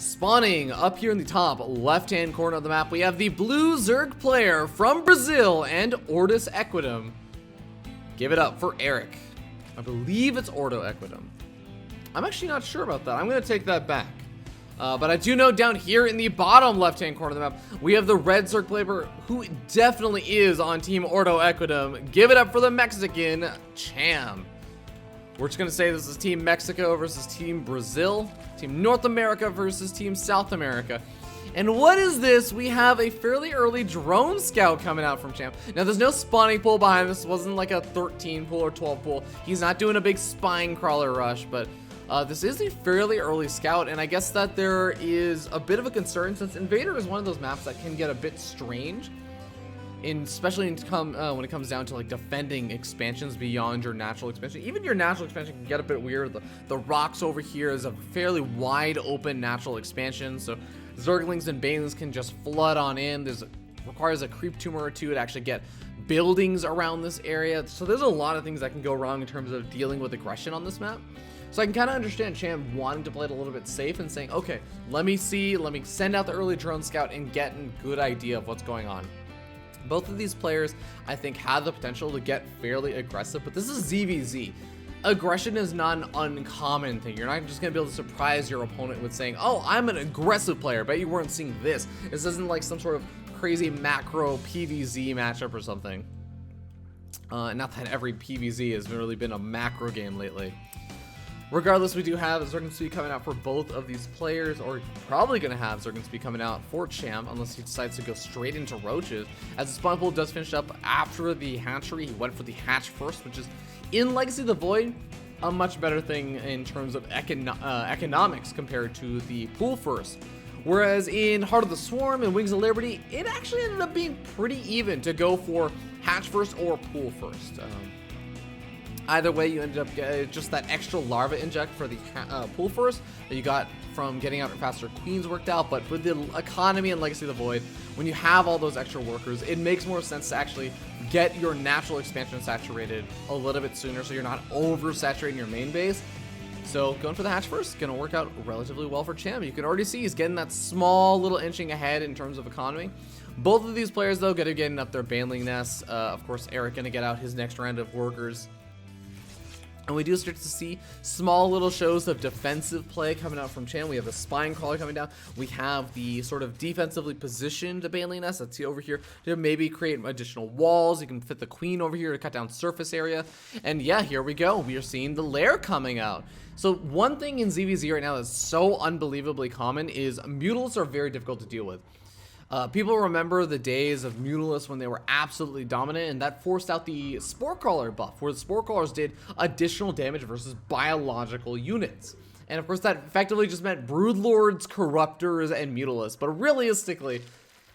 Spawning up here in the top left-hand corner of the map, we have the blue Zerg player from Brazil and Ortus Equitum. Give it up for Erik. I believe it's Ordo Equitum. I'm actually not sure about that. I'm going to take that back. But I do know down here in the bottom left-hand corner of the map, we have the red Zerg player who definitely is on Team Ordo Equitum. Give it up for the Mexican, Cham. We're just going to say this is Team Mexico versus Team Brazil, Team North America versus Team South America. And what is this? We have a fairly early drone scout coming out from Cham. Now, there's no spawning pool behind this. It wasn't like a 13 pool or 12 pool. He's not doing a big spine crawler rush, but this is a fairly early scout, and I guess that there is a bit of a concern since Invader is one of those maps that can get a bit strange. Especially when it comes down to like defending expansions beyond your natural expansion. Even your natural expansion can get a bit weird. The rocks over here is a fairly wide open natural expansion, so Zerglings and Banelings can just flood on in. Requires a creep tumor or two to actually get buildings around this area. So there's a lot of things that can go wrong in terms of dealing with aggression on this map. So I can kind of understand Cham wanting to play it a little bit safe and saying, okay, let me send out the early drone scout and get a good idea of what's going on. Both of these players, I think, have the potential to get fairly aggressive, but this is ZvZ. Aggression is not an uncommon thing. You're not just going to be able to surprise your opponent with saying, oh, I'm an aggressive player. Bet you weren't seeing this. This isn't like some sort of crazy macro PvZ matchup or something. Not that every PvZ has really been a macro game lately. Regardless, we do have Zerg Speed coming out for both of these players, or probably going to have Zerg Speed coming out for Cham, unless he decides to go straight into Roaches. As the spawn pool does finish up after the hatchery, he went for the hatch first, which is, in Legacy of the Void, a much better thing in terms of economics compared to the pool first. Whereas in Heart of the Swarm and Wings of Liberty, it actually ended up being pretty even to go for hatch first or pool first. Either way, you ended up getting just that extra larva inject for the pool first that you got from getting out faster queens worked out. But with the economy and Legacy of the Void, when you have all those extra workers, it makes more sense to actually get your natural expansion saturated a little bit sooner so you're not oversaturating your main base. So going for the hatch first, going to work out relatively well for Cham. You can already see he's getting that small little inching ahead in terms of economy. Both of these players, though, going to get up their Baneling nests. Of course, Erik going to get out his next round of workers. And we do start to see small little shows of defensive play coming out from Cham. We have the spine crawler coming down. We have the sort of defensively positioned Baneling nest. Let's see over here to maybe create additional walls. You can fit the queen over here to cut down surface area. And yeah, here we go. We are seeing the lair coming out. So one thing in ZvZ right now that's so unbelievably common is Mutalisks are very difficult to deal with. People remember the days of Mutalisks when they were absolutely dominant, and that forced out the Spore Crawler buff, where the Spore Crawlers did additional damage versus biological units. And of course, that effectively just meant Broodlords, Corruptors, and Mutalisks. But realistically,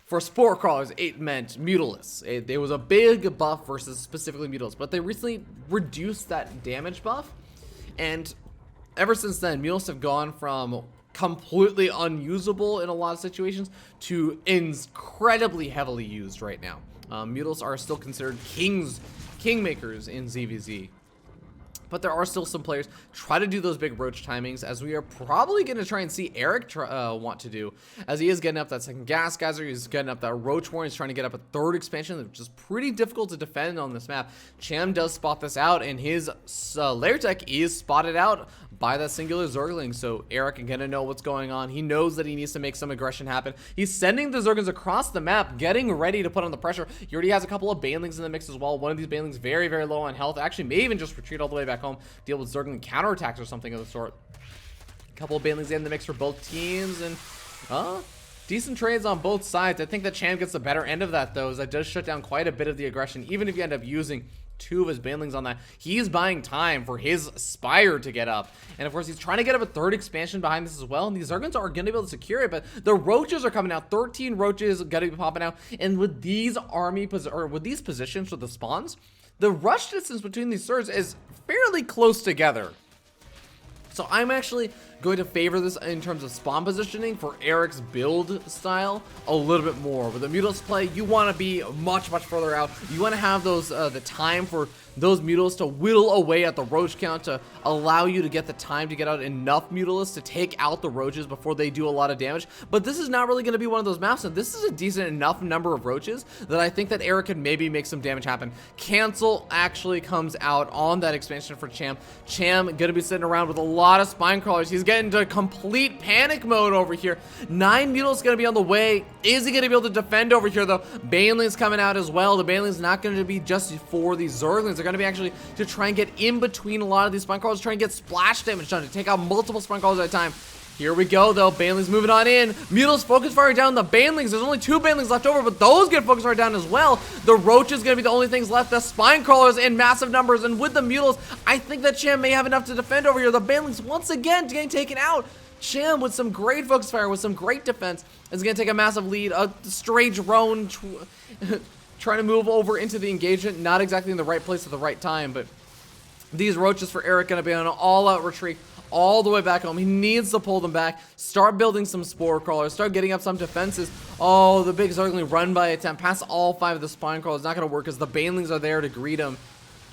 for Spore Crawlers, it meant Mutalisks. It was a big buff versus specifically Mutalisks, but they recently reduced that damage buff, and ever since then, Mutalisks have gone from completely unusable in a lot of situations to incredibly heavily used right now. Mutalisks are still considered kingmakers in ZvZ. But there are still some players try to do those big roach timings, as we are probably going to try and see Erik want to do, as he is getting up that second gas geyser, he's getting up that roach warren, he's trying to get up a third expansion, which is pretty difficult to defend on this map. Cham does spot this out, and his lair tech is spotted out by that singular Zergling, so Erik is gonna know what's going on. He knows that he needs to make some aggression happen. He's sending the Zerglings across the map, getting ready to put on the pressure. He already has a couple of Banelings in the mix as well. One of these Banelings very, very low on health. Actually, may even just retreat all the way back home, deal with Zergling counterattacks or something of the sort. A couple of Banelings in the mix for both teams, and decent trades on both sides. I think that Cham gets the better end of that, though, as that does shut down quite a bit of the aggression, even if you end up using two of his Banelings on that. He's buying time for his Spire to get up, and of course he's trying to get up a third expansion behind this as well, and these Zerglings are going to be able to secure it, but the Roaches are coming out. 13 Roaches going to be popping out, and with these with these positions with the spawns, the rush distance between these Zergs is fairly close together. So I'm actually going to favor this in terms of spawn positioning for Erik's build style a little bit more. With the Mutalisks play, you want to be much further out. You want to have those the time for those Mutalisks to whittle away at the roach count to allow you to get the time to get out enough Mutalisks to take out the roaches before they do a lot of damage. But this is not really going to be one of those maps, and this is a decent enough number of roaches that I think that Erik could maybe make some damage happen. Cancel actually comes out on that expansion for Cham. Cham going to be sitting around with a lot of spine crawlers. He's getting into complete panic mode over here. 9 Mutalisks going to be on the way. Is he going to be able to defend over here though? Baneling's coming out as well. The Baneling's not going to be just for these Zerglings. They're going to be actually to try and get in between a lot of these spine crawlers, try and get splash damage done to take out multiple spine crawlers at a time. Here we go though, Baneling's moving on in. Mutalisks focus fire down the Banelings. There's only 2 Banelings left over, but those get focus fire down as well. The Roach is going to be the only things left. The spine crawlers in massive numbers, and with the Mutalisks, I think that Cham may have enough to defend over here. The Banelings once again getting taken out. Cham with some great focus fire, with some great defense, is going to take a massive lead. A stray drone trying to move over into the engagement, not exactly in the right place at the right time, but these roaches for Erik going to be on an all-out retreat all the way back home. He needs to pull them back, start building some spore crawlers, start getting up some defenses. Oh, the big Zergling run by attempt past all 5 of the spine crawlers, not going to work because the Banelings are there to greet him.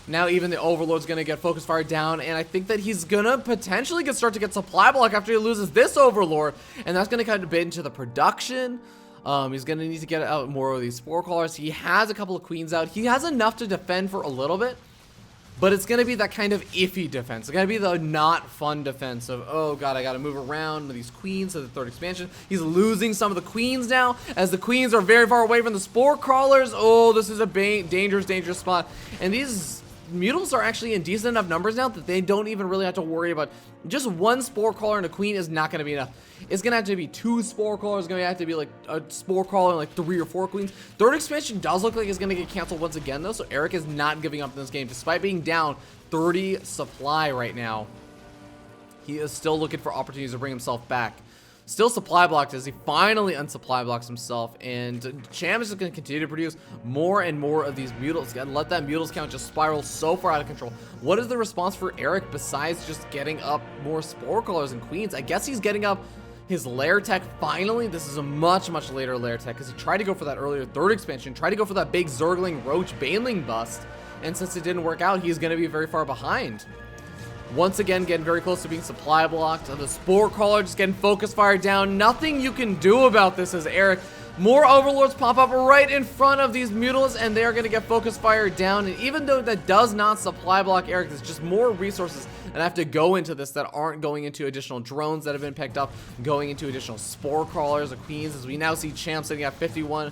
Now even the Overlord's going to get focus fire down, and I think that he's going to potentially start to get supply block after he loses this Overlord, and that's going to kind of bit into the production. He's going to need to get out more of these spore crawlers. He has a couple of queens out. He has enough to defend for a little bit, but it's going to be that kind of iffy defense. It's going to be the not fun defense of, oh god, I got to move around with these queens to the 3rd expansion. He's losing some of the queens now, as the queens are very far away from the spore crawlers. Oh, this is a dangerous spot. And these Mutalisks are actually in decent enough numbers now that they don't even really have to worry about just 1 spore crawler and a queen is not going to be enough. It's going to have to be 2 spore crawlers. It's going to have to be like a spore crawler and like 3 or 4 queens. 3rd expansion does look like it's going to get canceled once again though, so Erik is not giving up in this game despite being down 30 supply right now. He is still looking for opportunities to bring himself back. Still supply blocked as he finally unsupply blocks himself, and Cham is just going to continue to produce more and more of these Mutalisks and let that Mutalisks count just spiral so far out of control. What is the response for Erik besides just getting up more spore crawlers and queens? I guess he's getting up his lair tech finally. This is a much later lair tech because he tried to go for that earlier 3rd expansion, tried to go for that big Zergling Roach Baneling bust, and since it didn't work out, he's going to be very far behind. Once again, getting very close to being supply blocked. The spore crawler just getting focus fire down. Nothing you can do about this as Erik. More Overlords pop up right in front of these Mutalisks, and they are going to get focus fire down. And even though that does not supply block Erik, there's just more resources that have to go into this that aren't going into additional drones that have been picked up, going into additional spore crawlers or queens, as we now see Cham sitting at 51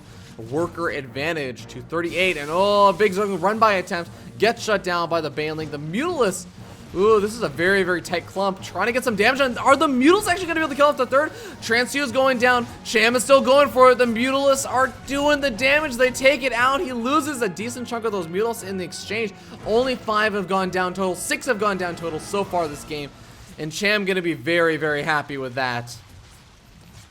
worker advantage to 38. And oh, a big Zergling run by attempt gets shut down by the Baneling. The Mutalisks, ooh, this is a very tight clump. Trying to get some damage on. Are the Mutalisks actually going to be able to kill off the 3rd? Transfuse going down. Cham is still going for it. The Mutalisks are doing the damage. They take it out. He loses a decent chunk of those Mutalisks in the exchange. Only 5 have gone down total. 6 have gone down total so far this game. And Cham going to be very happy with that.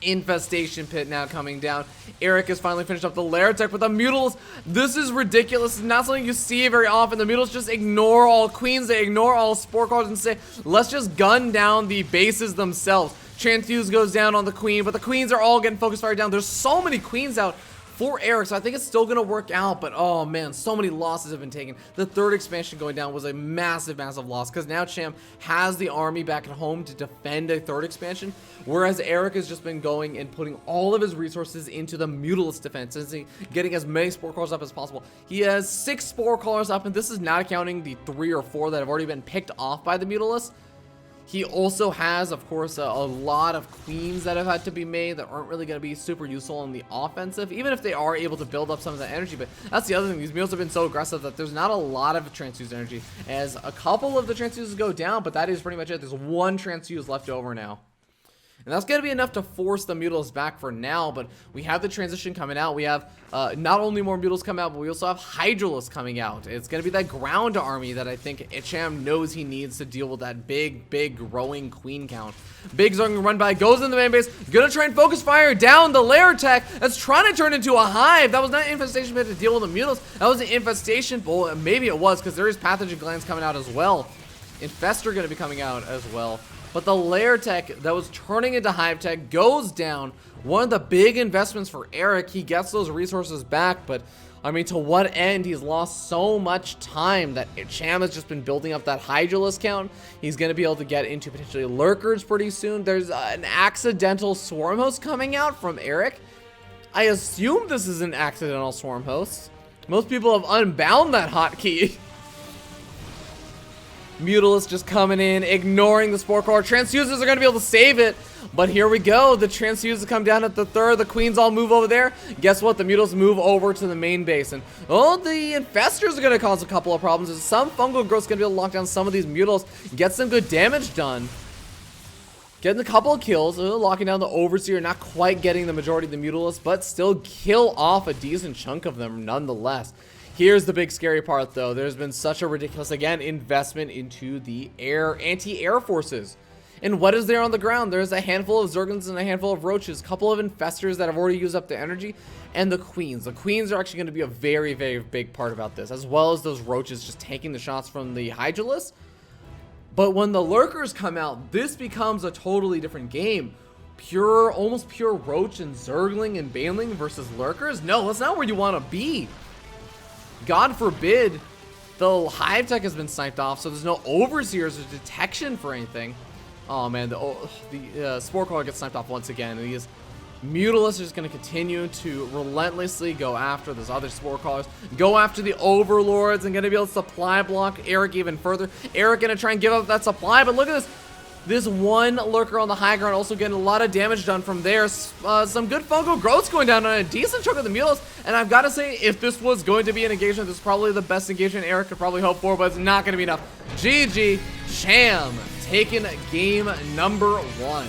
Infestation pit now coming down. Erik has finally finished up the lair tech with the Mutalisks. This is ridiculous. It's not something you see very often. The Mutalisks just ignore all queens. They ignore all spore crawlers and say, let's just gun down the bases themselves. Transfuse goes down on the queen, but the queens are all getting focus fire down. There's so many queens out for Erik, so I think it's still going to work out, but oh man, so many losses have been taken. The 3rd expansion going down was a massive loss, because now Cham has the army back at home to defend a 3rd expansion, whereas Erik has just been going and putting all of his resources into the Mutalisks defense, getting as many spore crawlers up as possible. He has 6 spore crawlers up, and this is not counting the 3 or 4 that have already been picked off by the Mutalisks. He also has, of course, a lot of queens that have had to be made that aren't really going to be super useful in the offensive, even if they are able to build up some of that energy. But that's the other thing. These Mutalisks have been so aggressive that there's not a lot of transfuse energy, as a couple of the transfuses go down, but that is pretty much it. There's 1 transfuse left over now. And that's going to be enough to force the Mutalisks back for now, but we have the transition coming out. We have not only more Mutalisks coming out, but we also have Hydralisks coming out. It's going to be that ground army that I think Cham knows he needs to deal with that big growing queen count. Big Zergling run by, goes in the main base, going to try and focus fire down the lair tech. That's trying to turn into a hive. That was not an infestation pit to deal with the Mutalisks. That was an infestation bowl. Maybe it was, because there is pathogen glands coming out as well. Infestor going to be coming out as well. But the layer tech that was turning into hive tech goes down. One of the big investments for Erik. He gets those resources back, but I mean, to what end? He's lost so much time that Cham has just been building up that Hydralisk count. He's going to be able to get into potentially lurkers pretty soon. There's an accidental swarm host coming out from Erik. I assume this is an accidental swarm host. Most people have unbound that hotkey. Mutalisk just coming in, ignoring the Spore Crawler. Transfusers are going to be able to save it. But here we go. The Transfusers come down at the third. The Queens all move over there. Guess what? The Mutals move over to the main base. And, oh, the Infestors are going to cause a couple of problems. Some Fungal Growth's going to be able to lock down some of these Mutals. Get some good damage done. Getting a couple of kills. Locking down the Overseer. Not quite getting the majority of the Mutalists, but still kill off a decent chunk of them nonetheless. Here's the big scary part, though. There's been such a ridiculous, again, investment into the anti-air forces. And what is there on the ground? There's a handful of Zerglings and a handful of Roaches, a couple of Infestors that have already used up the energy, and the Queens. The Queens are actually going to be a very, very big part about this, as well as those Roaches just taking the shots from the Hydralisk. But when the Lurkers come out, this becomes a totally different game. Pure, almost pure Roach and Zergling and Baneling versus Lurkers? No, that's not where you want to be. God forbid the hive tech has been sniped off, so there's no overseers or detection for anything. Oh man, the Spore Crawler gets sniped off once again, and these Mutalists are just going to continue to relentlessly go after those other Spore Crawlers, go after the Overlords, and going to be able to supply block Erik even further. Erik going to try and give up that supply, but look at this. This one lurker on the high ground also getting a lot of damage done from there. Some good fungal growths going down on a decent chunk of the Mutalists. And I've got to say, if this was going to be an engagement, this is probably the best engagement Erik could probably hope for, but it's not going to be enough. GG, Cham taking game number 1.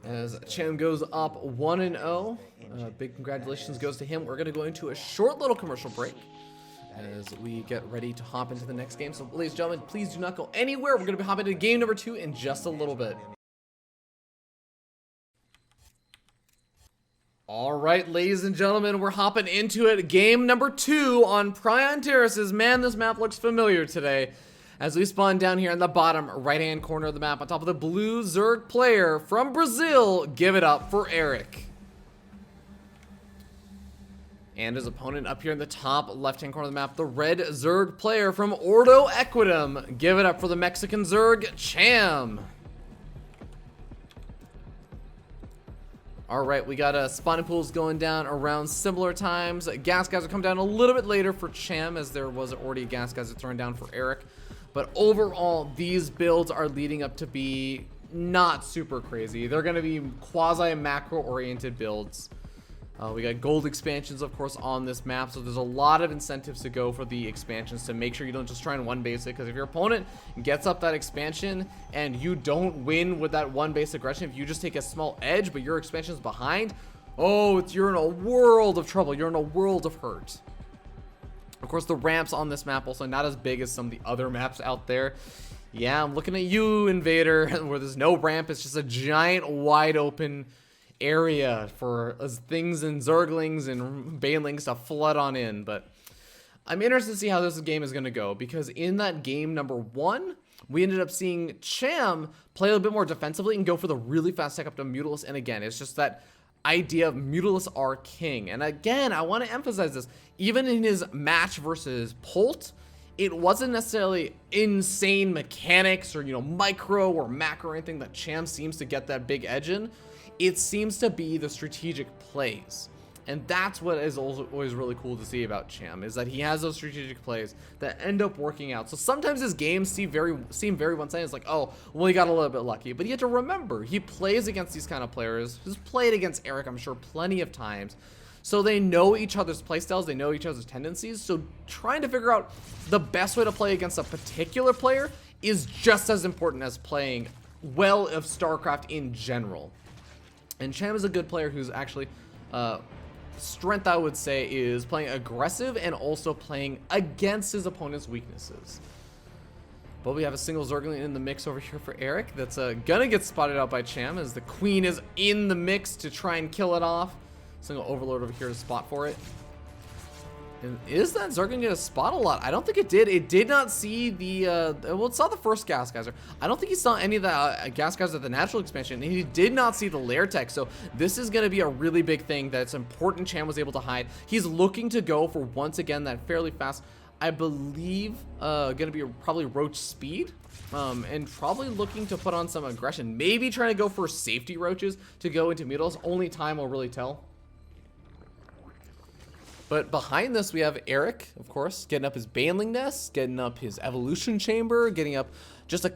As Cham goes up 1-0. Big congratulations goes to him. We're going to go into a short little commercial break as we get ready to hop into the next game. So, ladies and gentlemen, please do not go anywhere. We're going to be hopping into game number 2 in just a little bit. All right, ladies and gentlemen, we're hopping into it. Game number 2 on Prion Terraces. Man, this map looks familiar today. As we spawn down here in the bottom right-hand corner of the map on top of the blue Zerg player from Brazil. Give it up for Erik. And his opponent up here in the top left-hand corner of the map, the red Zerg player from Ordo Equitum. Give it up for the Mexican Zerg, Cham. Alright, we got spawning pools going down around similar times. Gas guys will come down a little bit later for Cham, as there was already a gas guys thrown down for Erik. But overall, these builds are leading up to be not super crazy. They're going to be quasi-macro-oriented builds. We got gold expansions, of course, on this map, so there's a lot of incentives to go for the expansions to make sure you don't just try and one basic, because if your opponent gets up that expansion and you don't win with that one base aggression, if you just take a small edge but your expansion's behind, oh, you're in a world of trouble. You're in a world of hurt. Of course, the ramps on this map also not as big as some of the other maps out there. Yeah, I'm looking at you, Invader, where there's no ramp. It's just a giant, wide open area for things and Zerglings and Banelings to flood on in. But I'm interested to see how this game is going to go, because in that game number 1, we ended up seeing Cham play a little bit more defensively and go for the really fast tech up to Mutalisk. And again, it's just that idea of Mutalisk are king. And again, I want to emphasize this. Even in his match versus Polt, it wasn't necessarily insane mechanics or, you know, micro or macro or anything that Cham seems to get that big edge in. It seems to be the strategic plays. And that's what is always really cool to see about Cham, is that he has those strategic plays that end up working out. So sometimes his games seem very one-sided. It's like, oh, well, he got a little bit lucky. But you have to remember, he plays against these kind of players. He's played against Erik, I'm sure, plenty of times. So they know each other's playstyles. They know each other's tendencies. So trying to figure out the best way to play against a particular player is just as important as playing well of StarCraft in general. And Cham is a good player who's actually... strength, I would say, is playing aggressive and also playing against his opponent's weaknesses. But we have a single Zergling in the mix over here for Erik that's gonna get spotted out by Cham, as the Queen is in the mix to try and kill it off. Single Overlord over here to spot for it. And is that Zergling gonna spot a lot? I don't think it did. It did not see the, well, it saw the first gas geyser. I don't think he saw any of the gas geysers at the natural expansion. And he did not see the lair tech. So this is gonna be a really big thing that's important Cham was able to hide. He's looking to go for, once again, that fairly fast, I believe, gonna be probably roach speed. And probably looking to put on some aggression. Maybe trying to go for safety roaches to go into Mutos. Only time will really tell. But behind this, we have Erik, of course, getting up his Baneling Nest, getting up his Evolution Chamber, getting up just a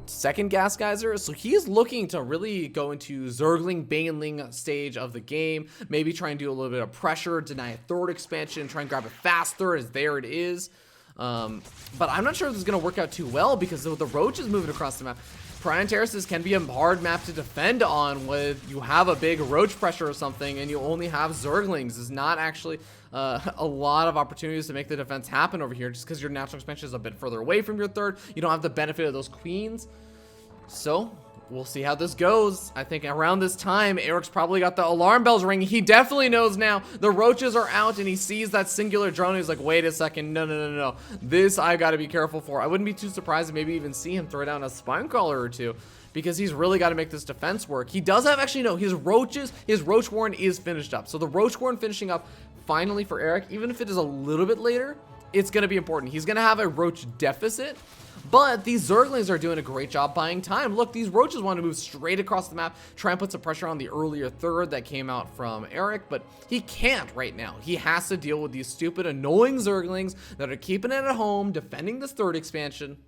second Gas Geyser. So he is looking to really go into Zergling, Baneling stage of the game. Maybe try and do a little bit of pressure, deny a third expansion, try and grab a fast third, as there it is. But I'm not sure if this is going to work out too well because the roach is moving across the map. Prime Terraces can be a hard map to defend on when you have a big roach pressure or something and you only have Zerglings. There's not actually a lot of opportunities to make the defense happen over here just because your natural expansion is a bit further away from your third. You don't have the benefit of those queens. So we'll see how this goes. I think around this time, Erik's probably got the alarm bells ringing. He definitely knows now the roaches are out and he sees that singular drone. He's like, wait a second, no. This I gotta be careful for. I wouldn't be too surprised to maybe even see him throw down a spine crawler or two because he's really got to make this defense work. He does have, actually, no, his roach warren is finished up. So the roach warren finishing up finally for Erik, even if it is a little bit later, it's gonna be important. He's gonna have a roach deficit. But these Zerglings are doing a great job buying time. Look, these roaches want to move straight across the map, try and put some pressure on the earlier third that came out from Erik, but he can't right now. He has to deal with these stupid, annoying Zerglings that are keeping it at home, defending this third expansion.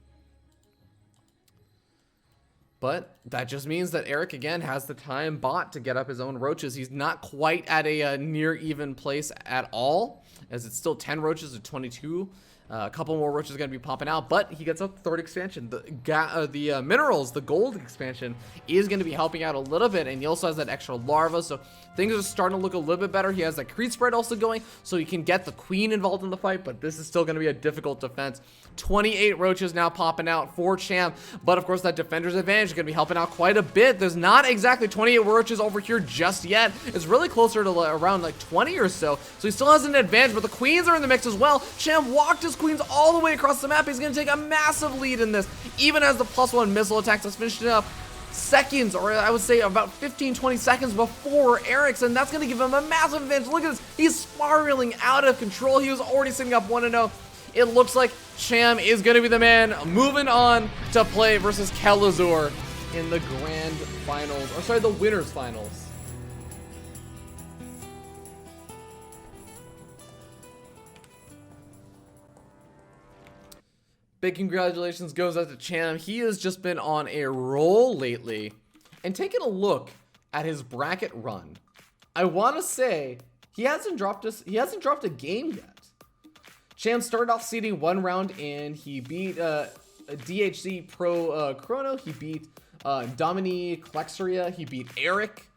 But that just means that Erik, again, has the time bought to get up his own roaches. He's not quite at a near even place at all, as it's still 10 roaches to 22. A couple more roaches are going to be popping out, but he gets up the third expansion. The minerals, the gold expansion, is going to be helping out a little bit, and he also has that extra larva, so things are starting to look a little bit better. He has that creep spread also going, so he can get the queen involved in the fight, but this is still going to be a difficult defense. 28 roaches now popping out for Cham, but of course that defender's advantage is going to be helping out quite a bit. There's not exactly 28 roaches over here just yet. It's really closer to around like 20 or so, so he still has an advantage, but the queens are in the mix as well. Cham walked his queens all the way across the map. He's going to take a massive lead in this, even as the +1 missile attacks has finished it up seconds, or I would say about 15-20 seconds before Erik's, and that's going to give him a massive advantage. Look at this. He's spiraling out of control. He was already sitting up 1-0. It looks like Cham is going to be the man moving on to play versus Kelazur in the grand finals, or sorry, the winners finals. Big congratulations goes out to Cham. He has just been on a roll lately. And taking a look at his bracket run, I want to say he hasn't dropped a game yet. Cham started off seeding one round in. He beat DHC Pro Chrono. He beat Dominique Lexeria. He beat Erik.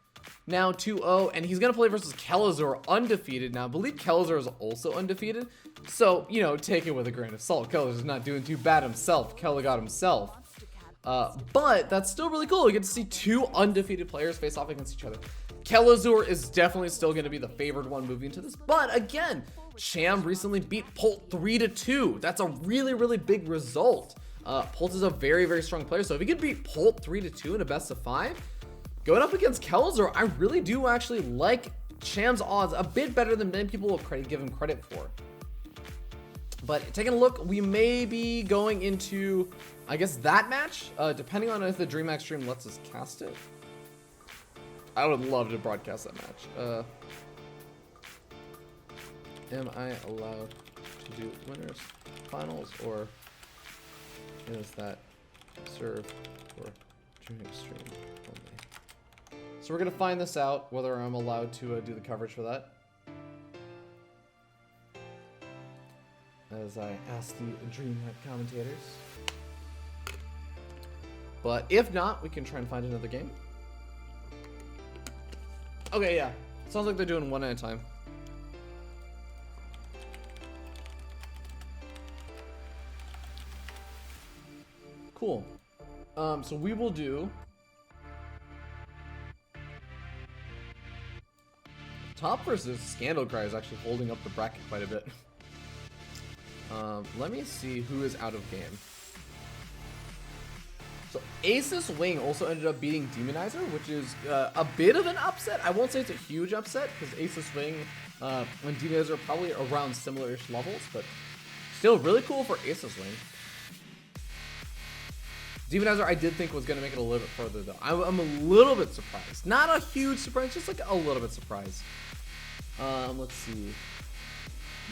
Now 2-0, and he's going to play versus Kelazur, undefeated. Now, I believe Kelazur is also undefeated, so, you know, take it with a grain of salt. Kelazur's not doing too bad himself. Kela got himself. But that's still really cool. We get to see two undefeated players face off against each other. Kelazur is definitely still going to be the favored one moving into this, but again, Cham recently beat Polt 3-2. That's a really, really big result. Polt is a very, very strong player, so if he could beat Polt 3-2 in a best of 5, going up against Kelazur, I really do actually like Cham's odds a bit better than many people will give him credit for. But taking a look, we may be going into, I guess, that match, depending on if the DreamHack stream lets us cast it. I would love to broadcast that match. Am I allowed to do winners finals, or is that served for DreamHack stream only? So we're going to find this out, whether I'm allowed to do the coverage for that. As I ask the DreamHack commentators. But if not, we can try and find another game. Okay, yeah. Sounds like they're doing one at a time. Cool. So we will do Top versus Scandal Cry is actually holding up the bracket quite a bit. Let me see who is out of game. So Asus Wing also ended up beating Demonizer, which is a bit of an upset. I won't say it's a huge upset because Asus Wing and Demonizer are probably around similar-ish levels, but still really cool for Asus Wing. Demonizer I did think was going to make it a little bit further though. I'm a little bit surprised. Not a huge surprise, just like a little bit surprised. Let's see.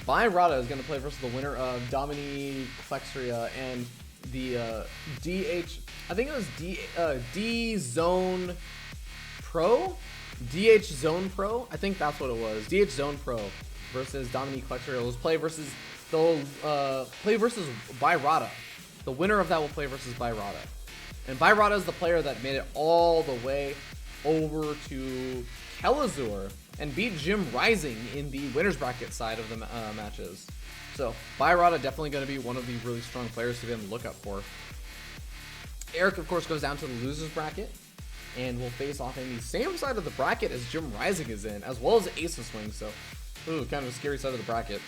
Byrada is going to play versus the winner of Domini Plexria and the DH, I think it was D Zone Pro? DH Zone Pro? I think that's what it was. DH Zone Pro versus Dominique Plexria. Let's play versus Byrada. The winner of that will play versus Byrada. And Byrada is the player that made it all the way over to Kelazur and beat Jim Rising in the winner's bracket side of the matches. So Byrada definitely going to be one of the really strong players to be on the lookout for. Erik, of course, goes down to the losers bracket and will face off in the same side of the bracket as Jim Rising is in, as well as Asus Wing. So, kind of a scary side of the bracket.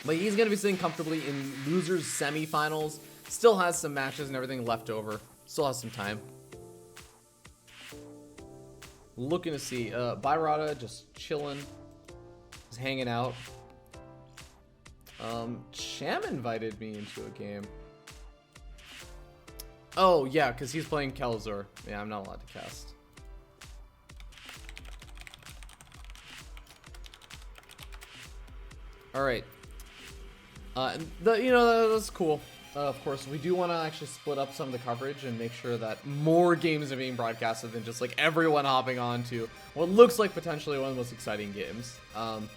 But he's going to be sitting comfortably in losers semifinals. Still has some matches and everything left over. Still has some time. Looking to see Byrada just chilling, just hanging out. Cham invited me into a game. Oh yeah, because he's playing Kelazur. Yeah, I'm not allowed to cast. All right. That's cool. Of course, we do want to actually split up some of the coverage and make sure that more games are being broadcasted than just like everyone hopping on to what looks like potentially one of the most exciting games. And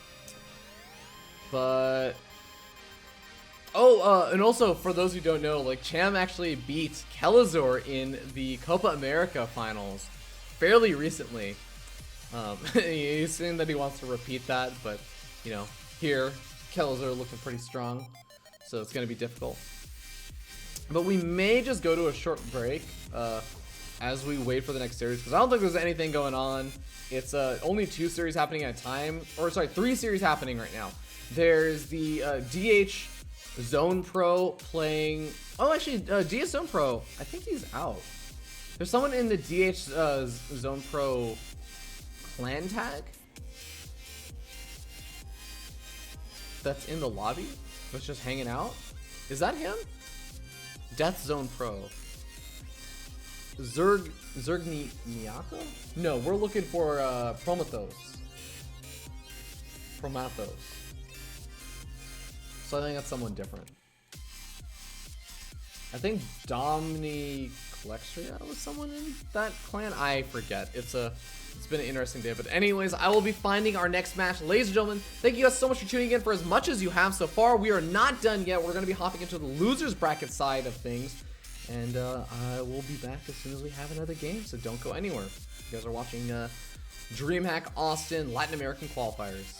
also for those who don't know, like Cham actually beat Kelazur in the Copa America finals fairly recently. He's saying that he wants to repeat that, but you know, here Kelazur looking pretty strong, so it's gonna be difficult. But we may just go to a short break as we wait for the next series, because I don't think there's anything going on. It's only 2 series happening at a time, or sorry, 3 series happening right now. There's the DH Zone Pro playing. Oh, actually, DH Zone Pro, I think he's out. There's someone in the DH Zone Pro clan tag that's in the lobby, that's just hanging out. Is that him? Death Zone Pro. Miyako? No, we're looking for Promathos. So I think that's someone different. I think Domini Plexria was someone in that clan. I forget. It's been an interesting day. But anyways, I will be finding our next match. Ladies and gentlemen, thank you guys so much for tuning in for as much as you have so far. We are not done yet. We're going to be hopping into the losers bracket side of things. And I will be back as soon as we have another game. So don't go anywhere. You guys are watching DreamHack Austin Latin American Qualifiers.